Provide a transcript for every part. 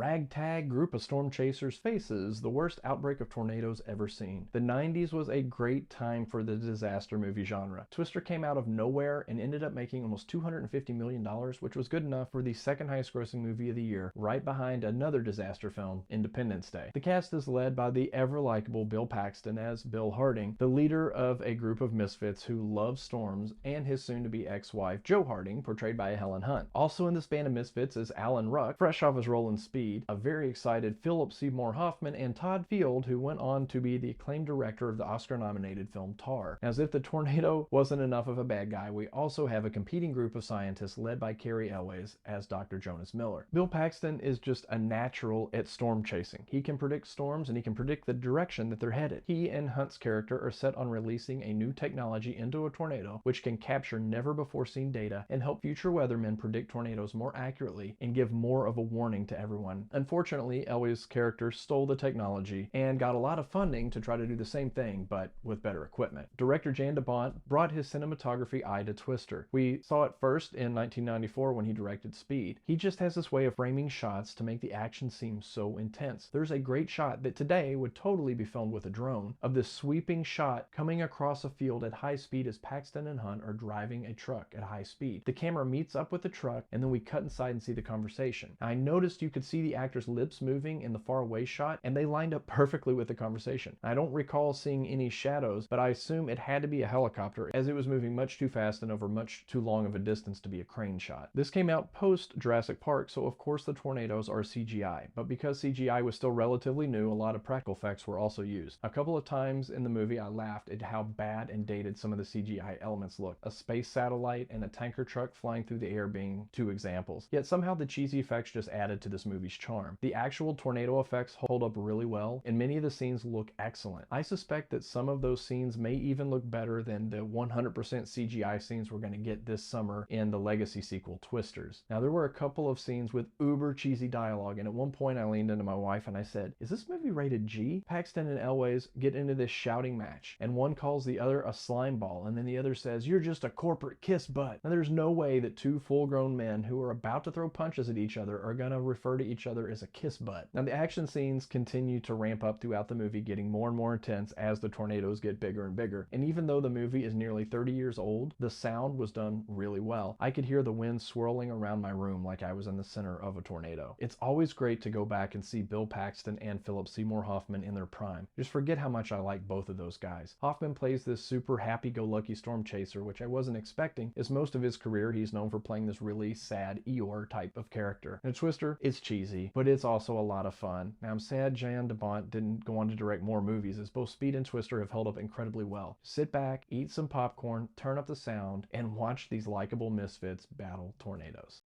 ragtag group of storm chasers faces the worst outbreak of tornadoes ever seen. The 90s was a great time for the disaster movie genre. Twister came out of nowhere and ended up making almost $250 million, which was good enough for the second highest grossing movie of the year, right behind another disaster film, Independence Day. The cast is led by the ever-likable Bill Paxton as Bill Harding, the leader of a group of misfits who love storms, and his soon-to-be ex-wife, Jo Harding, portrayed by Helen Hunt. Also in this band of misfits is Alan Ruck, fresh off his role in Speed, a very excited Philip Seymour Hoffman, and Todd Field, who went on to be the acclaimed director of the Oscar-nominated film Tar. Now, as if the tornado wasn't enough of a bad guy, we also have a competing group of scientists led by Cary Elwes as Dr. Jonas Miller. Bill Paxton is just a natural at storm chasing. He can predict storms and he can predict the direction that they're headed. He and Hunt's character are set on releasing a new technology into a tornado which can capture never-before-seen data and help future weathermen predict tornadoes more accurately and give more of a warning to everyone. Unfortunately, Elwes' character stole the technology and got a lot of funding to try to do the same thing, but with better equipment. Director Jan de Bont brought his cinematography eye to Twister. We saw it first in 1994 when he directed Speed. He just has this way of framing shots to make the action seem so intense. There's a great shot that today would totally be filmed with a drone of this sweeping shot coming across a field at high speed as Paxton and Hunt are driving a truck at high speed. The camera meets up with the truck and then we cut inside and see the conversation. I noticed you could see the actors' lips moving in the far away shot and they lined up perfectly with the conversation. I don't recall seeing any shadows, but I assume it had to be a helicopter as it was moving much too fast and over much too long of a distance to be a crane shot. This came out post Jurassic Park, so of course the tornadoes are CGI, but because CGI was still relatively new, a lot of practical effects were also used. A couple of times in the movie I laughed at how bad and dated some of the CGI elements look. A space satellite and a tanker truck flying through the air being two examples. Yet somehow the cheesy effects just added to this movie's charm. The actual tornado effects hold up really well, and many of the scenes look excellent. I suspect that some of those scenes may even look better than the 100% CGI scenes we're going to get this summer in the legacy sequel Twisters. Now there were a couple of scenes with uber cheesy dialogue, and at one point I leaned into my wife and I said, "Is this movie rated G?" Paxton and Elwes get into this shouting match, and one calls the other a slime ball, and then the other says, "You're just a corporate kiss butt." Now there's no way that two full-grown men who are about to throw punches at each other are going to refer to each other as a kiss butt. Now the action scenes continue to ramp up throughout the movie, getting more and more intense as the tornadoes get bigger and bigger. And even though the movie is nearly 30 years old, the sound was done really well. I could hear the wind swirling around my room like I was in the center of a tornado. It's always great to go back and see Bill Paxton and Philip Seymour Hoffman in their prime. Just forget how much I like both of those guys. Hoffman plays this super happy-go-lucky storm chaser, which I wasn't expecting, as most of his career he's known for playing this really sad Eeyore type of character. And Twister, it's cheesy, but it's also a lot of fun. Now I'm sad Jan de Bont didn't go on to direct more movies, as both Speed and Twister have held up incredibly well. Sit back, eat some popcorn, turn up the sound, and watch these likable misfits battle tornadoes.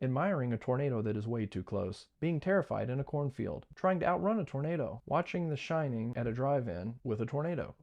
Admiring a tornado that is way too close, being terrified in a cornfield, trying to outrun a tornado, watching The Shining at a drive-in with a tornado.